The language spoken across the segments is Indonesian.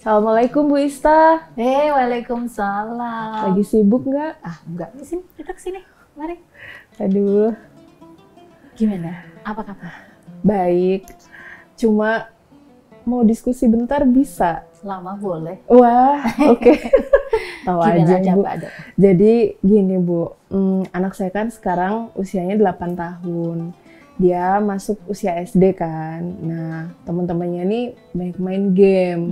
Assalamualaikum Bu Ista. Waalaikumsalam. Lagi sibuk nggak? Enggak. Sini, duduk sini. Mari. Aduh, Gimana? Apa kabar? baik. Cuma mau diskusi bentar bisa? Lama boleh. Wah, oke. Tahu Gimana aja Bu. ada? Jadi gini Bu, anak saya kan sekarang usianya 8 tahun. Dia masuk usia SD kan. Nah, teman-temannya nih banyak main game.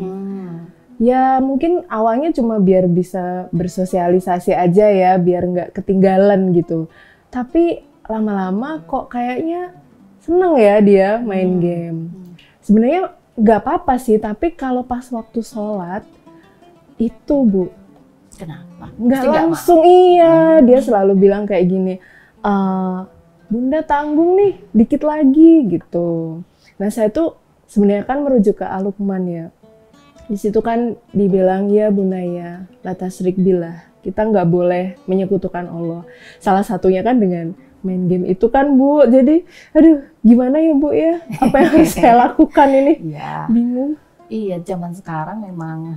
Ya mungkin awalnya cuma biar bisa bersosialisasi aja ya, biar nggak ketinggalan gitu. Tapi lama-lama kok kayaknya seneng ya dia main game. Sebenarnya nggak apa-apa sih, tapi kalau pas waktu sholat itu Bu, Kenapa? nggak Pasti langsung iya. Dia selalu bilang kayak gini, Bunda tanggung nih, dikit lagi gitu. Nah saya tuh sebenarnya kan merujuk ke Al-Luqman ya. Di situ kan dibilang ya Bunaya, la tasyrik billah. Kita nggak boleh menyekutukan Allah. Salah satunya kan dengan main game itu kan Bu. Jadi, aduh gimana ya Bu ya? Apa yang harus saya lakukan ini? Iya. Bingung. Iya, zaman sekarang memang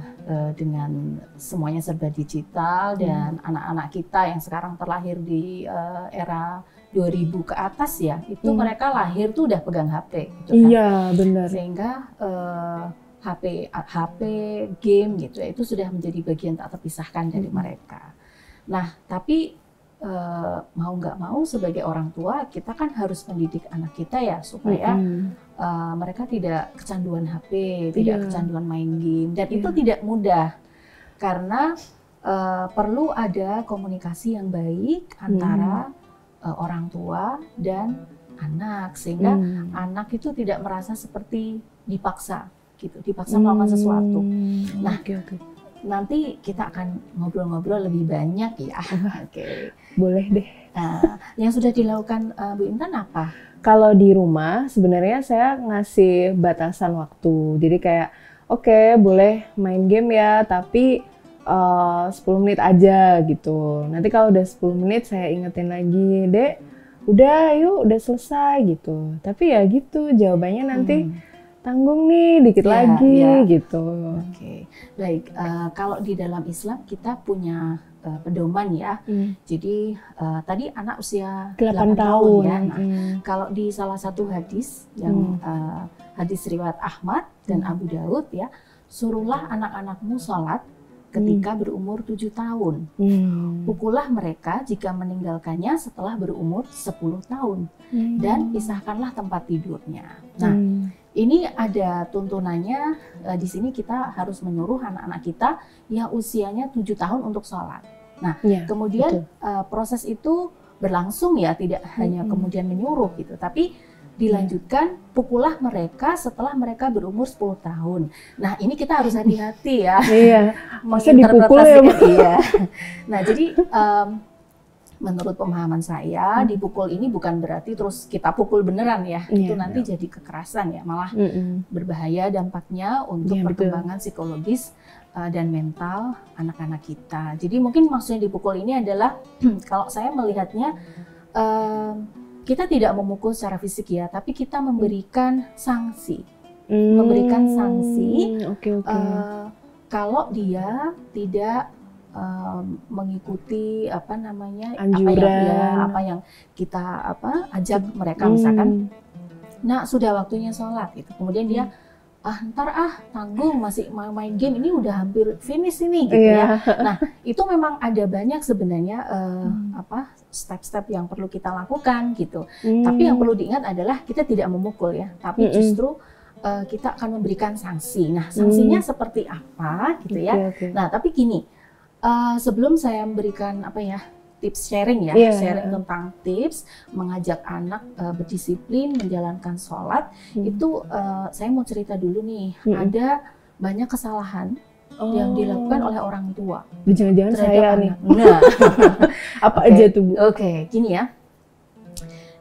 dengan semuanya serba digital dan anak-anak kita yang sekarang terlahir di era 2000 ke atas ya, itu mereka lahir tuh udah pegang HP gitu kan. Iya benar. Sehingga HP, game gitu ya, itu sudah menjadi bagian tak terpisahkan dari mereka. Nah, tapi mau nggak mau sebagai orang tua kita kan harus mendidik anak kita ya supaya mereka tidak kecanduan HP, tidak kecanduan main game, dan itu tidak mudah karena perlu ada komunikasi yang baik antara orang tua dan anak sehingga anak itu tidak merasa seperti dipaksa gitu, dipaksa melakukan sesuatu. Nah, nanti kita akan ngobrol-ngobrol lebih banyak ya. Oke. Boleh deh. Nah, yang sudah dilakukan Bu Intan apa? Kalau di rumah sebenarnya saya ngasih batasan waktu. Jadi kayak oke, boleh main game ya, tapi 10 menit aja gitu. Nanti kalau udah 10 menit saya ingetin lagi, Dek, udah yuk, udah selesai gitu. Tapi ya gitu, jawabannya nanti tanggung nih dikit lagi gitu. Oke, baik. Kalau di dalam Islam kita punya pedoman ya. Jadi tadi anak usia 8 tahun ya. Nah, kalau di salah satu hadis yang hadis riwayat Ahmad dan Abu Daud ya, suruhlah anak-anakmu sholat ketika berumur 7 tahun. Pukullah mereka jika meninggalkannya setelah berumur 10 tahun. Dan pisahkanlah tempat tidurnya. Nah, ini ada tuntunannya, di sini kita harus menyuruh anak-anak kita yang usianya 7 tahun untuk sholat. Nah, kemudian proses itu berlangsung ya, tidak hanya kemudian menyuruh gitu, tapi dilanjutkan pukullah mereka setelah mereka berumur 10 tahun. Nah, ini kita harus hati-hati ya. Iya, masa dipukul ya? Iya. Nah, jadi menurut pemahaman saya, dipukul ini bukan berarti terus kita pukul beneran ya. Itu nanti jadi kekerasan ya, malah berbahaya dampaknya untuk perkembangan psikologis dan mental anak-anak kita. Jadi mungkin maksudnya dipukul ini adalah kalau saya melihatnya kita tidak memukul secara fisik ya, tapi kita memberikan sanksi. Memberikan sanksi kalau dia tidak mengikuti apa namanya anjuran, apa yang kita ajak mereka, misalkan nah sudah waktunya sholat gitu, kemudian dia ntar tanggung masih main game, ini udah hampir finish ini gitu ya. Nah, itu memang ada banyak sebenarnya step-step yang perlu kita lakukan gitu. Tapi yang perlu diingat adalah kita tidak memukul ya, tapi justru kita akan memberikan sanksi. Nah, sanksinya seperti apa gitu ya. Nah, tapi gini, sebelum saya memberikan tips sharing ya, sharing tentang tips mengajak anak berdisiplin menjalankan sholat, itu saya mau cerita dulu nih, ada banyak kesalahan yang dilakukan oleh orang tua. Jangan-jangan saya nih. Nah, apa aja tuh Bu? Oke, gini ya.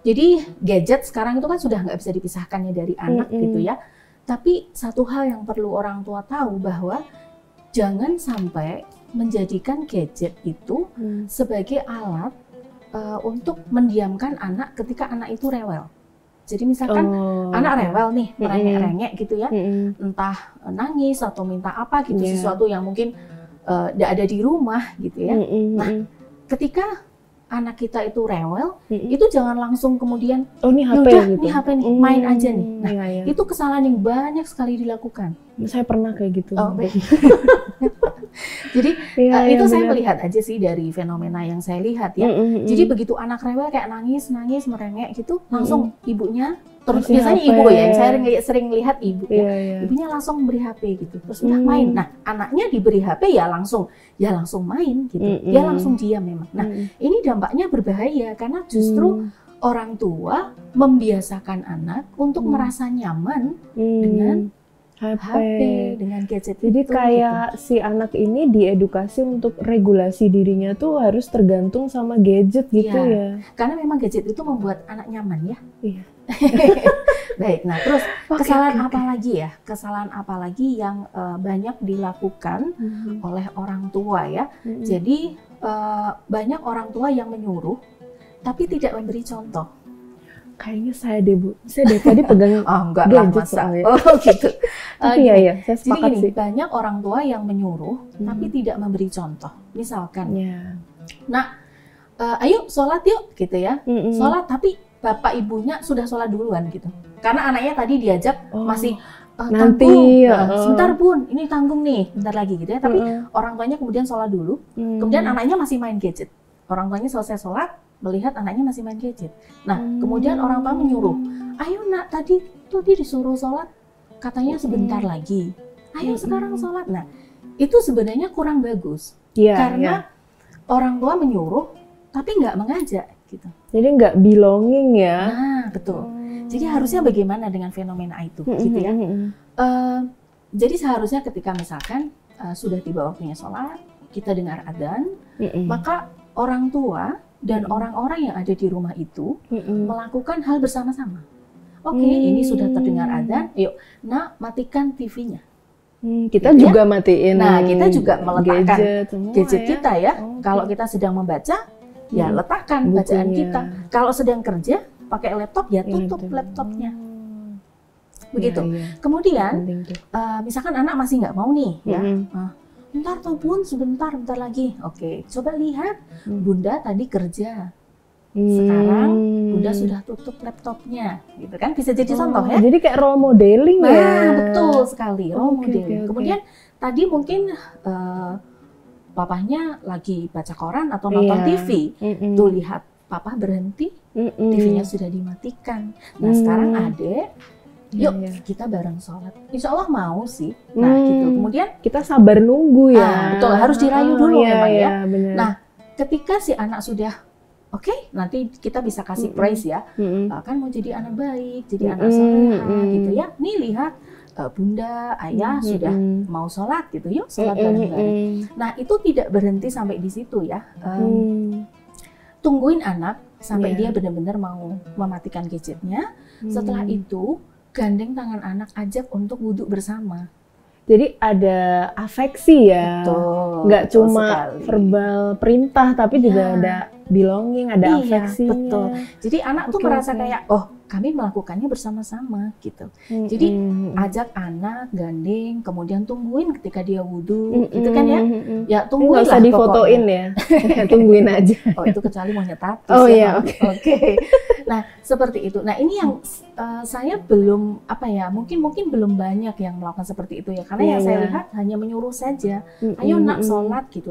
Jadi gadget sekarang itu kan sudah nggak bisa dipisahkannya dari anak gitu ya. Tapi satu hal yang perlu orang tua tahu bahwa jangan sampai menjadikan gadget itu sebagai alat untuk mendiamkan anak ketika anak itu rewel. Jadi misalkan anak rewel nih, merengek-rengek gitu ya, entah nangis atau minta apa gitu, sesuatu yang mungkin tidak ada di rumah gitu ya. Nah, ketika anak kita itu rewel, itu jangan langsung kemudian, ini HP gitu. Nih HP nih, main aja nih. Nah, itu kesalahan yang banyak sekali dilakukan. Saya pernah kayak gitu. Jadi itu saya melihat aja sih dari fenomena yang saya lihat ya. Jadi begitu anak rewel kayak nangis, merengek gitu, langsung ibunya, terus biasanya ibu ya, yang saya sering lihat ibu ya, ibunya langsung memberi HP gitu, terus udah main. Nah, anaknya diberi HP ya langsung main gitu, dia langsung diam memang. Nah, ini dampaknya berbahaya karena justru orang tua membiasakan anak untuk merasa nyaman dengan HP, dengan gadget. Jadi itu, kayak gitu. Si anak ini diedukasi untuk regulasi dirinya tuh harus tergantung sama gadget gitu ya. Karena memang gadget itu membuat anak nyaman ya. Iya. Baik, nah terus kesalahan apa lagi ya? Kesalahan apa lagi yang banyak dilakukan oleh orang tua ya? Jadi banyak orang tua yang menyuruh tapi tidak memberi contoh. Kayaknya saya deh Bu, saya dari tadi pegang enggak lah masa. Gitu. Tapi ya, saya sepakat sih. sih. Banyak orang tua yang menyuruh tapi tidak memberi contoh. Misalkan, nah, ayo sholat yuk gitu ya. Sholat tapi bapak ibunya sudah sholat duluan gitu. Karena anaknya tadi diajak masih nanti sebentar Bun, ini tanggung nih, bentar lagi gitu ya. Tapi orang tuanya kemudian sholat dulu, kemudian anaknya masih main gadget. Orang tuanya selesai sholat, melihat anaknya masih main gadget. Nah, kemudian orang tua menyuruh, ayo nak, tadi tuh dia disuruh sholat, katanya sebentar lagi. Ayo sekarang sholat. Nah, itu sebenarnya kurang bagus. Karena orang tua menyuruh, tapi nggak mengajak gitu. Jadi nggak belonging ya. Nah, betul. Jadi harusnya bagaimana dengan fenomena itu, gitu ya. Jadi seharusnya ketika misalkan sudah tiba waktunya sholat, kita dengar adzan, maka orang tua dan orang-orang yang ada di rumah itu melakukan hal bersama-sama. Oke, ini sudah terdengar adzan, yuk, nak matikan TV-nya. Kita gitu juga matiin. Nah, kita juga meletakkan gadget kita ya. Kalau kita sedang membaca, ya letakkan bacaan kita. Kalau sedang kerja, pakai laptop, ya tutup laptopnya. Begitu. Kemudian, misalkan anak masih nggak mau nih, ya. Bentar toh Bun, sebentar lagi. Oke, coba lihat, Bunda tadi kerja. Sekarang Bunda sudah tutup laptopnya, gitu kan? Bisa jadi contoh ya. Jadi kayak role modeling ya. Betul sekali, role modeling. Kemudian tadi mungkin papahnya lagi baca koran atau nonton TV. Tuh lihat, papa berhenti, TV-nya sudah dimatikan. Nah sekarang adek, yuk kita bareng sholat. Insya Allah mau sih. Nah gitu. Kemudian kita sabar nunggu ya. Betul, harus dirayu dulu memang ya. Bener. Nah ketika si anak sudah oke, nanti kita bisa kasih praise ya. Kan mau jadi anak baik, jadi anak soleha gitu ya. Nih lihat bunda, ayah sudah mau sholat gitu. Yuk sholat bareng-bareng. Nah itu tidak berhenti sampai di situ ya. Tungguin anak sampai dia benar-benar mau mematikan gadgetnya. Setelah itu gandeng tangan anak, ajak untuk wudhu bersama. Jadi ada afeksi ya, nggak cuma sekali. Verbal perintah, tapi juga ada belonging, ada afeksinya. Betul. Jadi anak tuh merasa kayak, oh kami melakukannya bersama-sama gitu. Jadi ajak anak, gandeng, kemudian tungguin ketika dia wudhu, gitu kan ya. Ya tungguin lah. Nggak usah difotoin ya, tungguin aja. Oh itu kecuali maunya tatus. Oh ya. iya, oke. Nah seperti itu. Nah ini yang saya belum mungkin belum banyak yang melakukan seperti itu ya. Karena yang saya lihat hanya menyuruh saja, ayo nak sholat gitu.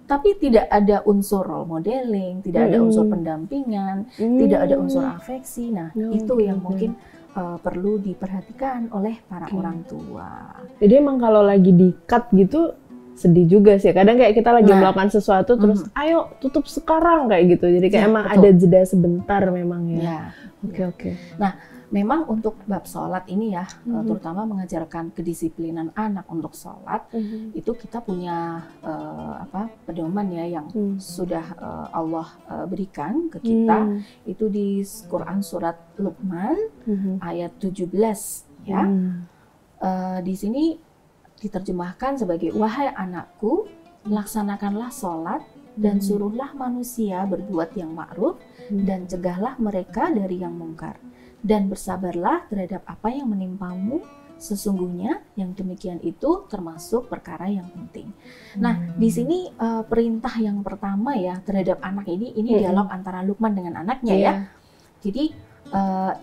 Tapi tidak ada unsur role modeling, tidak ada unsur pendampingan, tidak ada unsur afeksi. Nah, itu yang mungkin perlu diperhatikan oleh para orang tua. Jadi emang kalau lagi di-cut gitu, sedih juga sih. Kadang kayak kita lagi melakukan sesuatu, terus ayo tutup sekarang kayak gitu. Jadi kayak emang ada jeda sebentar memang ya. Oke. Nah, memang untuk bab sholat ini ya, terutama mengajarkan kedisiplinan anak untuk sholat, itu kita punya pedoman ya yang sudah Allah berikan ke kita, itu di Quran surat Luqman ayat 17 ya. Di sini diterjemahkan sebagai, wahai anakku, laksanakanlah sholat dan suruhlah manusia berbuat yang ma'ruf dan cegahlah mereka dari yang mungkar. Dan bersabarlah terhadap apa yang menimpamu, sesungguhnya yang demikian itu termasuk perkara yang penting. Nah, di sini perintah yang pertama ya terhadap anak ini dialog antara Luqman dengan anaknya ya. Jadi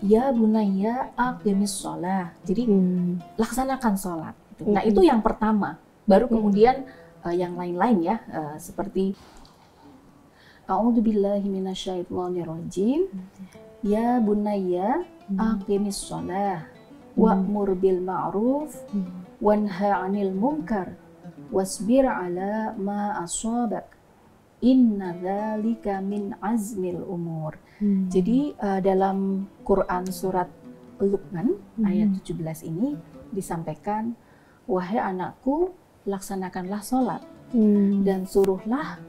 ya bunayya aqimis shalah. Jadi laksanakan sholat. Nah, itu yang pertama. Baru kemudian yang lain-lain ya, seperti A'udzubillahi minasyaitonirrajim. Ya bunayya aqimis shalah wa'mur bil ma'ruf wanha 'anil munkar wasbir 'ala ma asabak inna dzalika min azmil umur. Jadi dalam Quran surat Luqman ayat 17 ini disampaikan, wahai anakku, laksanakanlah sholat dan suruhlah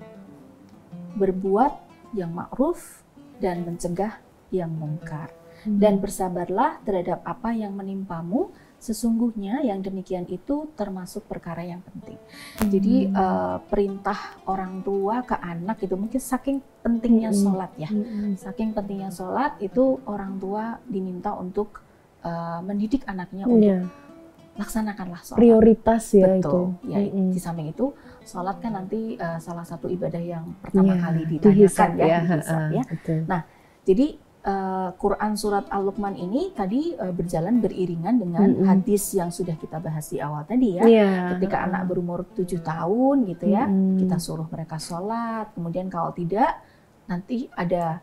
berbuat yang ma'ruf dan mencegah yang mungkar. Dan bersabarlah terhadap apa yang menimpamu, sesungguhnya yang demikian itu termasuk perkara yang penting. Jadi perintah orang tua ke anak itu mungkin saking pentingnya sholat ya. Saking pentingnya sholat itu orang tua diminta untuk mendidik anaknya untuk laksanakanlah sholat. Prioritas ya. Betul. Itu. Ya, di samping itu sholat kan nanti salah satu ibadah yang pertama kali ditanyakan dihisab ya. Nah, jadi Quran surat Al-Luqman ini tadi berjalan beriringan dengan hadis yang sudah kita bahas di awal tadi ya. Ketika anak berumur 7 tahun gitu ya, kita suruh mereka sholat. Kemudian kalau tidak, nanti ada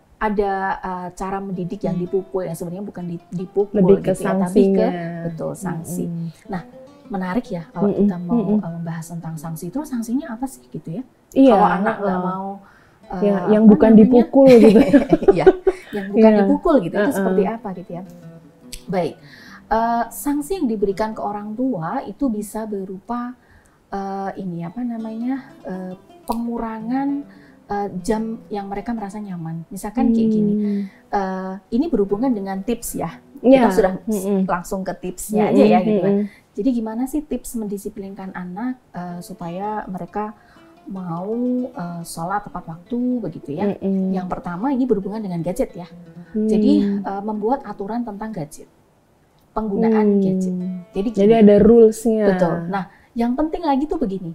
cara mendidik yang dipukul, yang sebenarnya bukan dipukul lebih ke gitu ya, tapi ke betul sanksi. Nah, menarik ya kalau kita mau membahas tentang sanksi. Terus sanksinya apa sih gitu ya? Kalau anak nggak mau yang bukan dipukul gitu. Ya, yang bukan dipukul gitu, itu seperti apa gitu ya. Baik, sanksi yang diberikan ke orang tua itu bisa berupa pengurangan jam yang mereka merasa nyaman. Misalkan kayak gini, ini berhubungan dengan tips ya. Kita sudah langsung ke tipsnya aja ya gitu kan. Jadi gimana sih tips mendisiplinkan anak supaya mereka mau sholat tepat waktu begitu ya. Yang pertama ini berhubungan dengan gadget ya. Jadi membuat aturan tentang gadget, penggunaan gadget. Jadi ada rules-nya. Betul. Nah, yang penting lagi tuh begini,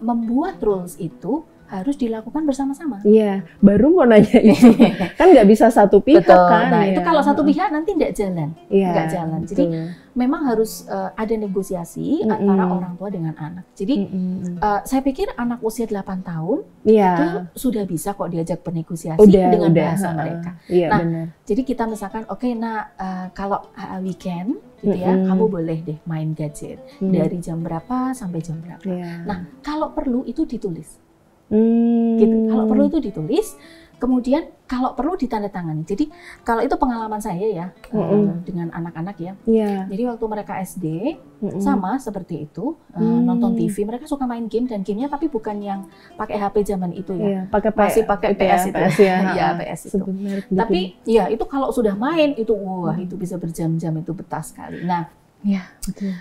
membuat rules itu harus dilakukan bersama-sama. Iya, baru mau nanya itu. Kan nggak bisa satu pihak. Betul. Kan. Nah, itu kalau satu pihak nanti nggak jalan. Nggak jalan. Betul. Jadi memang harus ada negosiasi antara orang tua dengan anak. Jadi saya pikir anak usia 8 tahun itu sudah bisa kok diajak bernegosiasi dengan bahasa mereka. Nah, benar. Jadi kita misalkan, oke, kalau weekend gitu ya, kamu boleh deh main gadget dari jam berapa sampai jam berapa. Nah, kalau perlu itu ditulis. Gitu. Kalau perlu itu ditulis, kemudian kalau perlu ditandatangani. Jadi kalau itu pengalaman saya ya dengan anak-anak ya. Jadi waktu mereka SD sama seperti itu, nonton TV, mereka suka main game dan gamenya tapi bukan yang pakai HP zaman itu ya. Masih pakai PS itu. Ya, PS itu. Tapi ya itu kalau sudah main itu itu bisa berjam-jam, itu betah sekali. Nah,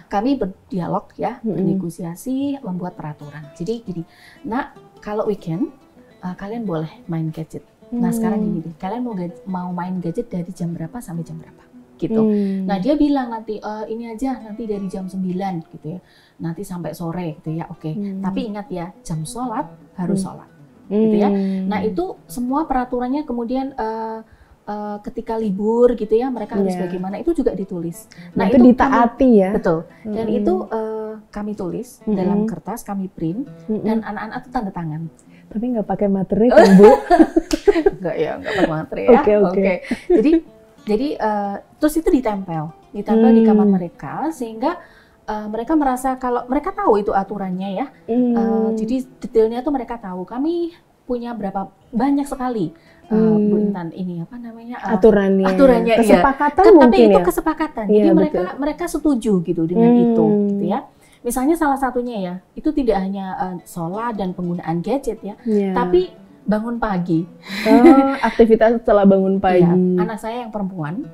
kami berdialog ya, bernegosiasi, membuat peraturan. Jadi gini, kalau weekend kalian boleh main gadget. Nah sekarang gini deh, kalian mau main gadget dari jam berapa sampai jam berapa gitu. Nah dia bilang nanti ini aja nanti dari jam 9 gitu ya, nanti sampai sore gitu ya, oke. Tapi ingat ya, jam sholat harus sholat gitu ya. Nah itu semua peraturannya kemudian ketika libur gitu ya, mereka harus bagaimana, itu juga ditulis. Nah itu ditaati ya. Betul. Dan itu kami tulis dalam kertas, kami print, dan anak-anak itu tanda tangan. Tapi nggak pakai materi kan, Bu? Nggak pakai materi ya. Oke. Jadi terus itu ditempel di kamar mereka, sehingga mereka merasa kalau mereka tahu itu aturannya ya. Jadi detailnya tuh mereka tahu. Kami punya berapa banyak sekali Bu Intan ini aturannya kesepakatan ya. mungkin tapi itu ya? kesepakatan. Jadi mereka setuju gitu dengan itu gitu ya. Misalnya salah satunya ya, itu tidak hanya sholat dan penggunaan gadget ya, tapi bangun pagi. Aktivitas setelah bangun pagi. Anak saya yang perempuan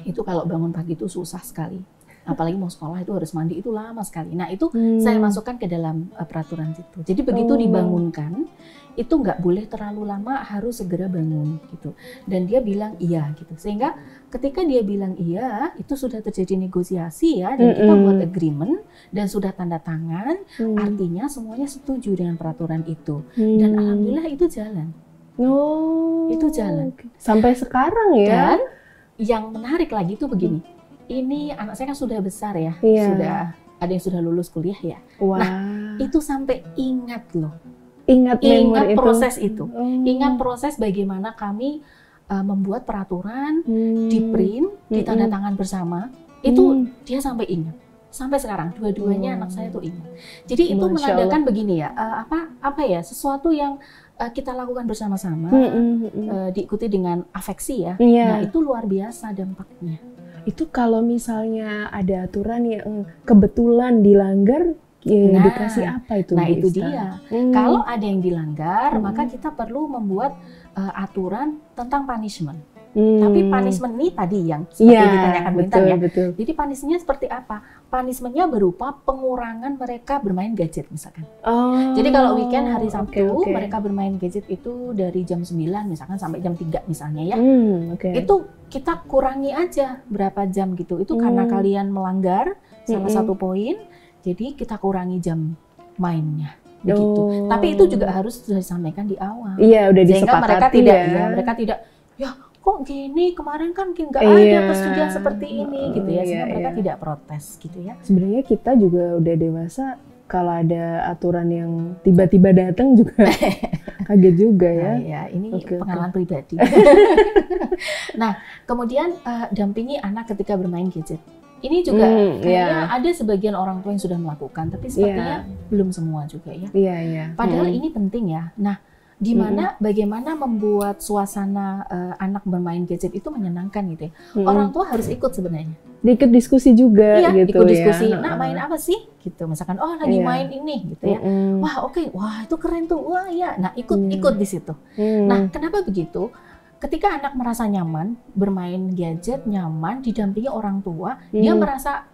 itu kalau bangun pagi itu susah sekali. Apalagi mau sekolah itu harus mandi, itu lama sekali. Nah itu saya masukkan ke dalam peraturan itu. Jadi begitu dibangunkan, itu nggak boleh terlalu lama, harus segera bangun gitu. Dan dia bilang iya gitu. Sehingga ketika dia bilang iya, itu sudah terjadi negosiasi ya, dan kita buat agreement dan sudah tanda tangan. Artinya semuanya setuju dengan peraturan itu. Dan alhamdulillah itu jalan. Itu jalan sampai sekarang ya. Dan yang menarik lagi itu begini. Ini anak saya kan sudah besar ya, sudah ada yang sudah lulus kuliah ya. Nah itu sampai ingat loh. Ingat proses itu. Ingat proses bagaimana kami membuat peraturan, di print, ditanda tangan bersama. Itu dia sampai ingat. Sampai sekarang dua-duanya anak saya tuh ingat. Jadi itu menandakan begini ya, apa ya, sesuatu yang kita lakukan bersama-sama, diikuti dengan afeksi ya. Nah itu luar biasa dampaknya. Itu kalau misalnya ada aturan yang kebetulan dilanggar, ya dikasih apa itu? Nah itu dia. Kalau ada yang dilanggar, maka kita perlu membuat aturan tentang punishment. Tapi punishment ini tadi yang seperti ditanyakan Bintan ya. Betul. Jadi punishment-nya seperti apa? Punishment-nya berupa pengurangan mereka bermain gadget misalkan. Jadi kalau weekend hari Sabtu mereka bermain gadget itu dari jam 9 misalkan sampai jam 3 misalnya ya. Itu kita kurangi aja berapa jam gitu. Itu karena kalian melanggar salah satu poin, jadi kita kurangi jam mainnya. Begitu. Tapi itu juga harus sudah disampaikan di awal. Iya, udah disepakati. Sehingga mereka tidak mereka tidak kok gini, kemarin kan nggak ada persetujuan seperti ini gitu ya, sehingga mereka tidak protes gitu ya. Sebenarnya kita juga udah dewasa, kalau ada aturan yang tiba-tiba datang juga kaget juga ya. Ya ini pengalaman pribadi. Nah kemudian dampingi anak ketika bermain gadget. Ini juga kayaknya ada sebagian orang tua yang sudah melakukan, tapi sepertinya belum semua juga ya. Padahal ini penting ya. Nah bagaimana membuat suasana anak bermain gadget itu menyenangkan gitu ya. Orang tua harus ikut sebenarnya. Ikut diskusi juga gitu ikut diskusi. Nah, main apa sih? Gitu. Misalkan lagi main ini gitu ya. Wah, wah, itu keren tuh. Wah, ya. Nah, ikut di situ. Nah, kenapa begitu? Ketika anak merasa nyaman bermain gadget, nyaman didampingi orang tua, dia merasa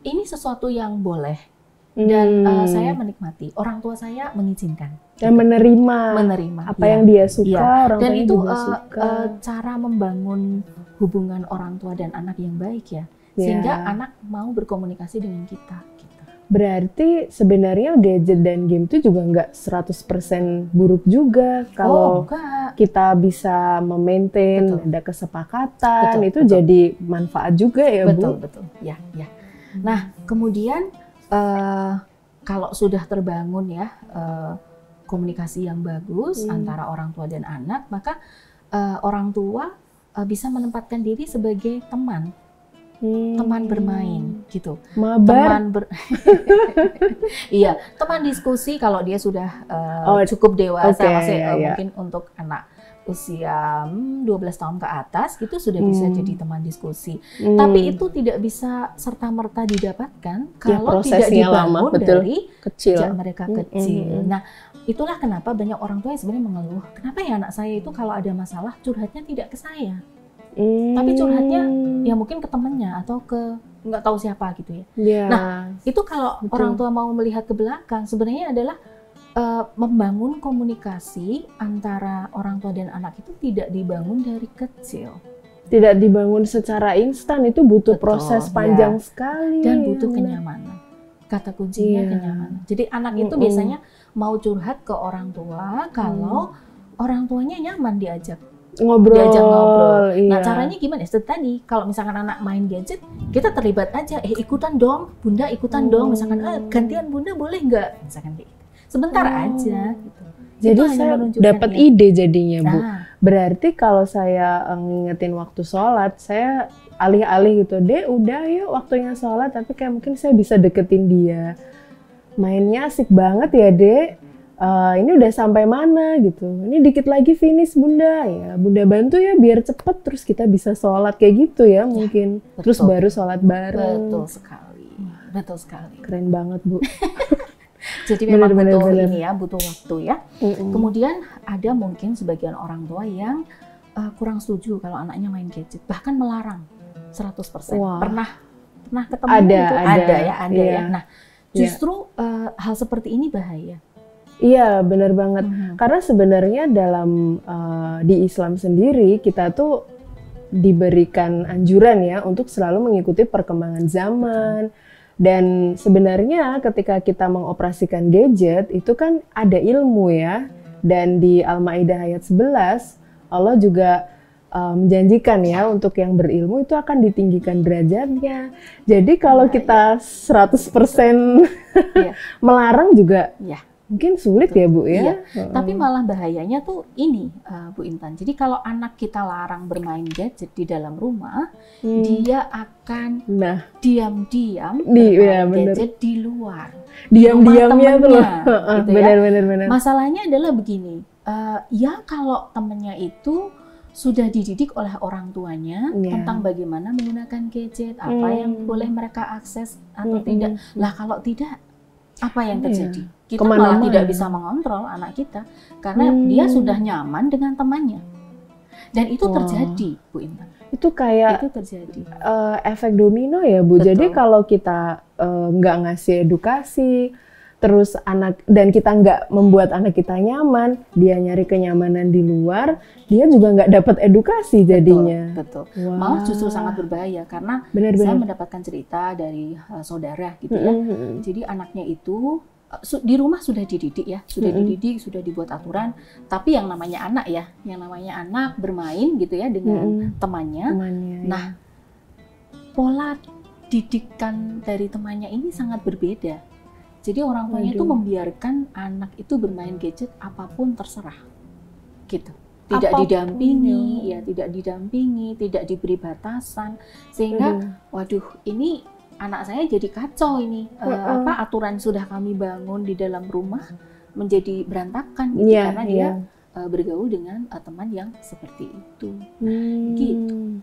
ini sesuatu yang boleh. Dan saya menikmati, orang tua saya mengizinkan dan menerima apa yang dia suka, orang dan tuanya itu juga suka. Cara membangun hubungan orang tua dan anak yang baik ya, sehingga anak mau berkomunikasi dengan kita gitu. Berarti sebenarnya gadget dan game itu juga nggak 100% buruk juga kalau kita bisa memaintain, ada kesepakatan, itu jadi manfaat juga ya. Betul ya. Nah kemudian kalau sudah terbangun ya komunikasi yang bagus antara orang tua dan anak, maka orang tua bisa menempatkan diri sebagai teman bermain gitu. Iya, teman diskusi kalau dia sudah cukup dewasa, mungkin untuk anak usia 12 tahun ke atas gitu sudah bisa jadi teman diskusi. Tapi itu tidak bisa serta-merta didapatkan kalau tidak dibangun dari sejak mereka kecil. Nah, itulah kenapa banyak orang tua yang sebenarnya mengeluh, kenapa ya anak saya itu kalau ada masalah curhatnya tidak ke saya. Tapi curhatnya ya mungkin ke temannya atau ke nggak tahu siapa gitu ya. Nah, itu kalau orang tua mau melihat ke belakang sebenarnya adalah membangun komunikasi antara orang tua dan anak itu tidak dibangun dari kecil. Tidak dibangun secara instan, itu butuh proses panjang sekali. Dan butuh kenyamanan. Kata kuncinya kenyamanan. Jadi anak itu biasanya mau curhat ke orang tua kalau orang tuanya nyaman diajak ngobrol. Nah caranya gimana? Seperti tadi, kalau misalkan anak main gadget, kita terlibat aja. Ikutan dong, bunda ikutan dong. Misalkan gantian bunda boleh nggak? Misalkan kayak gitu. Sebentar aja gitu. Jadi saya dapat ide jadinya Bu. Berarti kalau saya ngingetin waktu sholat, saya alih-alih gitu, Dek udah yuk waktunya sholat, tapi kayak mungkin saya bisa deketin dia. Mainnya asik banget ya Dek, ini udah sampai mana gitu, ini dikit lagi finish bunda, ya bunda bantu ya biar cepet, terus kita bisa sholat kayak gitu ya mungkin. Terus baru sholat bareng. Betul sekali. Keren banget Bu. Jadi memang butuh ini ya, butuh waktu ya. Kemudian ada mungkin sebagian orang tua yang kurang setuju kalau anaknya main gadget, bahkan melarang 100%. pernah ketemu itu? Ada ya. Iya. Nah, justru hal seperti ini bahaya. Iya, benar banget. Karena sebenarnya dalam di Islam sendiri kita tuh diberikan anjuran ya untuk selalu mengikuti perkembangan zaman. Dan sebenarnya ketika kita mengoperasikan gadget itu kan ada ilmu ya. Dan di Al-Maidah ayat 11 Allah juga menjanjikan ya untuk yang berilmu itu akan ditinggikan derajatnya. Jadi kalau kita 100% melarang juga mungkin sulit ya Bu ya. Iya. Tapi malah bahayanya tuh ini Bu Intan. Jadi kalau anak kita larang bermain gadget di dalam rumah, dia akan diam-diam bermain gadget di luar. Diam-diamnya tuh loh. Gitu benar. Masalahnya adalah begini. Ya kalau temennya itu sudah dididik oleh orang tuanya tentang bagaimana menggunakan gadget, apa yang boleh mereka akses atau tidak. Lah kalau tidak, apa yang terjadi? Kita malah tidak bisa mengontrol anak kita karena dia sudah nyaman dengan temannya. Dan itu terjadi, Bu Intan. Itu kayak itu terjadi. Efek domino ya, Bu. Betul. Jadi kalau kita nggak ngasih edukasi, terus kita nggak membuat anak kita nyaman, dia nyari kenyamanan di luar, dia juga nggak dapat edukasi jadinya. Betul. Wow. Malah justru sangat berbahaya karena saya mendapatkan cerita dari saudara gitu ya. Jadi anaknya itu di rumah sudah dididik ya, sudah dibuat aturan, tapi yang namanya anak bermain gitu ya dengan temannya. Nah, pola didikan dari temannya ini sangat berbeda. Jadi orang tuanya itu membiarkan anak itu bermain gadget apapun terserah, gitu. Tidak didampingi, tidak diberi batasan, sehingga waduh ini anak saya jadi kacau ini. Aturan sudah kami bangun di dalam rumah menjadi berantakan gitu, karena dia bergaul dengan teman yang seperti itu. Gitu.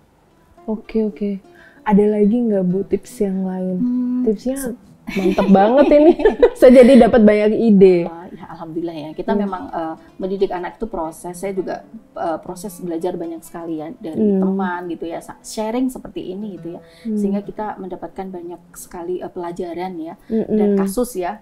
Oke. Ada lagi nggak Bu tips yang lain? Tipsnya mantap banget ini. Saya jadi dapat banyak ide. Ya, alhamdulillah ya. Kita memang mendidik anak itu proses. Saya juga proses belajar banyak sekali ya dari teman gitu ya. Sharing seperti ini gitu ya. Sehingga kita mendapatkan banyak sekali pelajaran ya dan kasus yang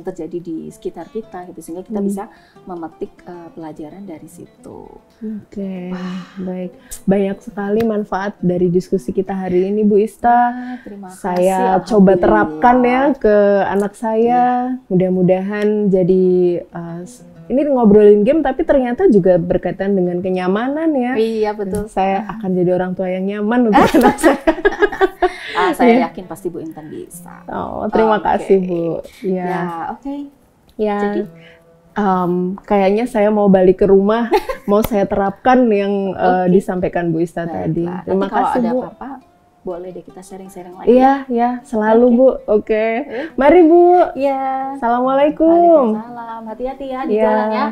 terjadi di sekitar kita gitu. Sehingga kita bisa memetik pelajaran dari situ. Oke. Baik. Banyak sekali manfaat dari diskusi kita hari ini Bu Ista. Terima kasih. Saya coba terapkan ya ke anak saya. Mudah-mudahan jadi ini ngobrolin game tapi ternyata juga berkaitan dengan kenyamanan ya. Iya betul. Saya akan jadi orang tua yang nyaman untuk anak saya. Saya yakin pasti Bu Intan bisa. Oh, terima kasih Bu. Ya, oke. Ya. Jadi kayaknya saya mau balik ke rumah, mau saya terapkan yang disampaikan Bu Ista tadi. Terima kasih kalau ada Bu. Apa-apa, boleh deh kita sharing-sharing lagi. Iya, selalu Bu. Oke. Mari Bu. Iya. Assalamualaikum. Waalaikumsalam. Hati-hati ya di jalan ya.